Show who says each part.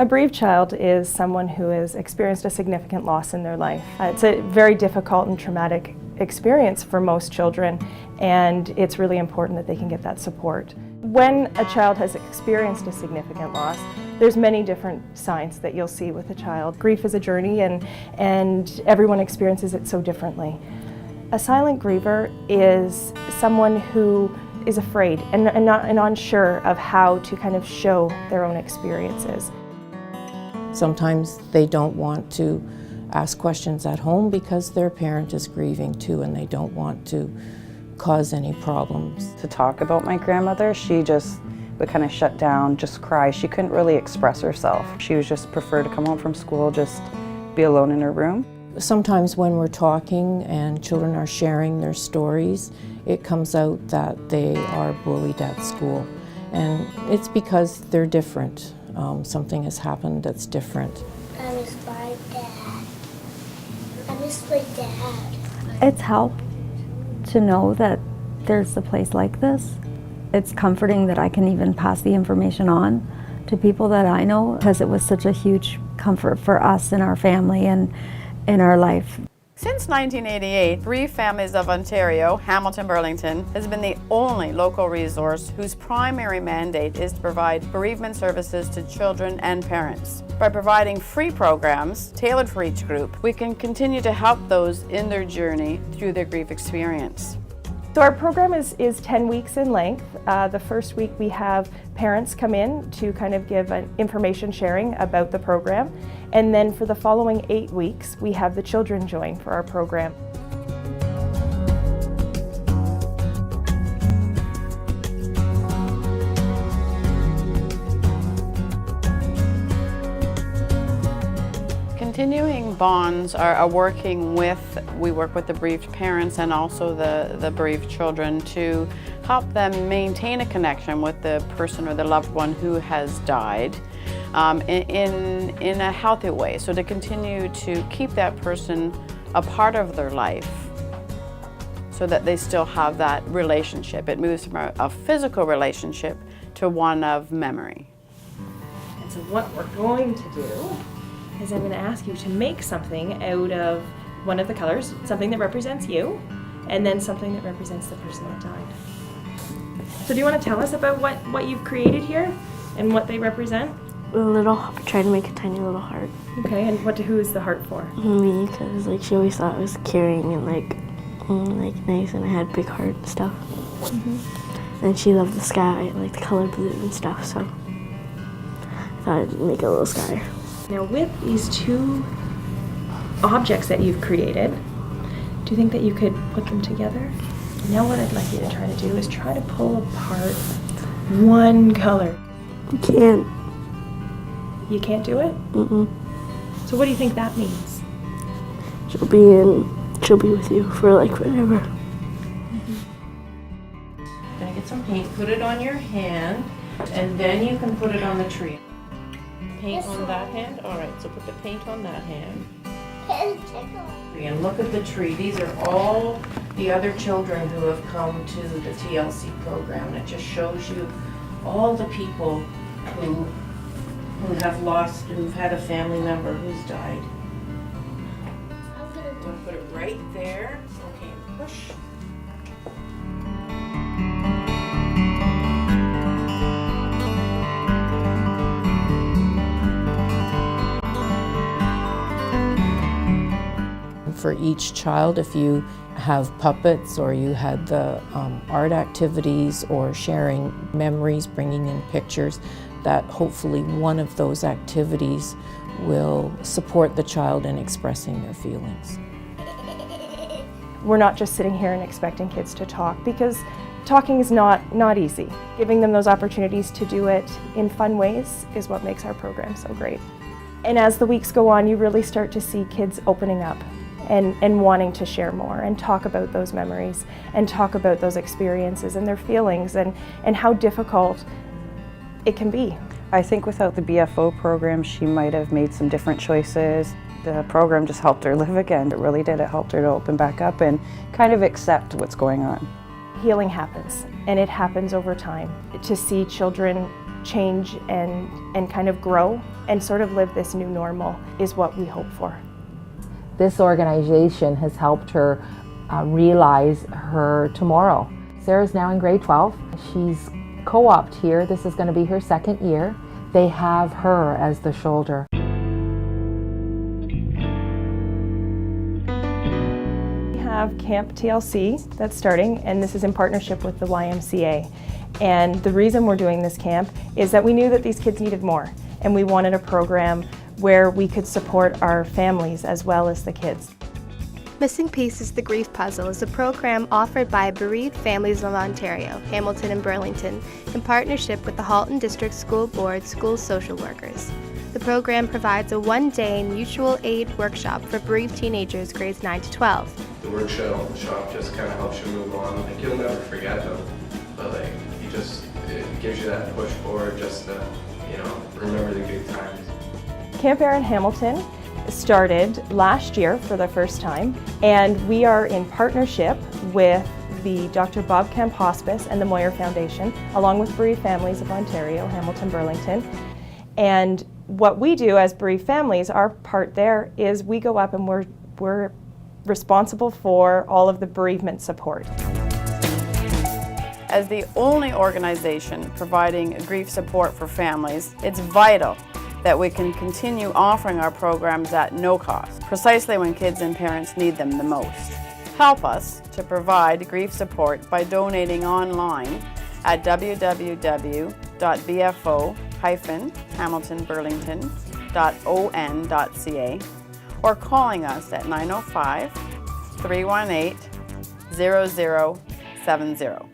Speaker 1: A bereaved child is someone who has experienced a significant loss in their life. It's a very difficult and traumatic experience for most children, and it's really important that they can get that support. When a child has experienced a significant loss, there's many different signs that you'll see with a child. Grief is a journey, and everyone experiences it so differently. A silent griever is someone who is afraid and unsure of how to kind of show their own experiences.
Speaker 2: Sometimes they don't want to ask questions at home because their parent is grieving too, and they don't want to cause any problems.
Speaker 3: To talk about my grandmother, she just would kind of shut down, just cry. She couldn't really express herself. She would just prefer to come home from school, just be alone in her room.
Speaker 2: Sometimes when we're talking and children are sharing their stories, it comes out that they are bullied at school. And it's because they're different. Something has happened that's different.
Speaker 4: I miss my dad. I miss my dad.
Speaker 5: It's helped to know that there's a place like this. It's comforting that I can even pass the information on to people that I know, because it was such a huge comfort for us and our family and in our life.
Speaker 6: Since 1988, Bereaved Families of Ontario, Hamilton-Burlington, has been the only local resource whose primary mandate is to provide bereavement services to children and parents. By providing free programs tailored for each group, we can continue to help those in their journey through their grief experience.
Speaker 1: So our program is 10 weeks in length. The first week we have parents come in to kind of give an information sharing about the program. And then for the following 8 weeks, we have the children join for our program.
Speaker 6: Continuing bonds are we work with the bereaved parents and also the bereaved children to help them maintain a connection with the person or the loved one who has died in a healthy way. So to continue to keep that person a part of their life so that they still have that relationship. It moves from a physical relationship to one of memory.
Speaker 1: And so what we're going to do is I'm going to ask you to make something out of one of the colors, something that represents you, and then something that represents the person that died. So do you want to tell us about what you've created here and what they represent?
Speaker 7: Try to make a tiny little heart.
Speaker 1: Okay, and who is the heart for?
Speaker 7: Me, because she always thought I was caring and nice, and I had big heart and stuff. Mm-hmm. And she loved the sky, the color blue and stuff, so I thought I'd make a little sky.
Speaker 1: Now with these two objects that you've created, do you think that you could put them together? Now what I'd like you to try to do is try to pull apart one color.
Speaker 7: You can't.
Speaker 1: You can't do it?
Speaker 7: Mm-mm.
Speaker 1: So what do you think that means?
Speaker 7: She'll be with you for forever.
Speaker 2: Gonna get some paint, put it on your hand, and then you can put it on the tree. Paint on that hand? Alright, so put the paint on that hand. And look at the tree. These are all the other children who have come to the TLC program. It just shows you all the people who who've had a family member who's died. I'm gonna put it right there. Okay, push. For each child, if you have puppets or you had the art activities or sharing memories, bringing in pictures, that hopefully one of those activities will support the child in expressing their feelings.
Speaker 1: We're not just sitting here and expecting kids to talk, because talking is not easy. Giving them those opportunities to do it in fun ways is what makes our program so great. And as the weeks go on, you really start to see kids opening up and wanting to share more and talk about those memories and talk about those experiences and their feelings and how difficult it can be.
Speaker 3: I think without the BFO program, she might have made some different choices. The program just helped her live again. It really did. It helped her to open back up and kind of accept what's going on.
Speaker 1: Healing happens, and it happens over time. To see children change and kind of grow and sort of live this new normal is what we hope for.
Speaker 8: This organization has helped her realize her tomorrow. Sarah's now in grade 12. She's co-opted here. This is going to be her second year. They have her as the shoulder.
Speaker 1: We have Camp TLC that's starting, and this is in partnership with the YMCA. And the reason we're doing this camp is that we knew that these kids needed more, and we wanted a program where we could support our families as well as the kids.
Speaker 9: Missing Pieces The Grief Puzzle is a program offered by Bereaved Families of Ontario, Hamilton and Burlington, in partnership with the Halton District School Board School Social Workers. The program provides a one-day mutual aid workshop for bereaved teenagers grades 9 to 12.
Speaker 10: The workshop just kind of helps you move on. Like, you'll never forget them, but like, it gives you that push forward just to, remember the good times.
Speaker 1: Camp Air in Hamilton started last year for the first time, and we are in partnership with the Dr. Bob Kemp Hospice and the Moyer Foundation, along with Bereaved Families of Ontario, Hamilton-Burlington. And what we do as bereaved families, our part there is we go up and we're responsible for all of the bereavement support.
Speaker 6: As the only organization providing grief support for families, it's vital that we can continue offering our programs at no cost, precisely when kids and parents need them the most. Help us to provide grief support by donating online at www.bfo-hamilton-burlington.on.ca or calling us at 905-318-0070.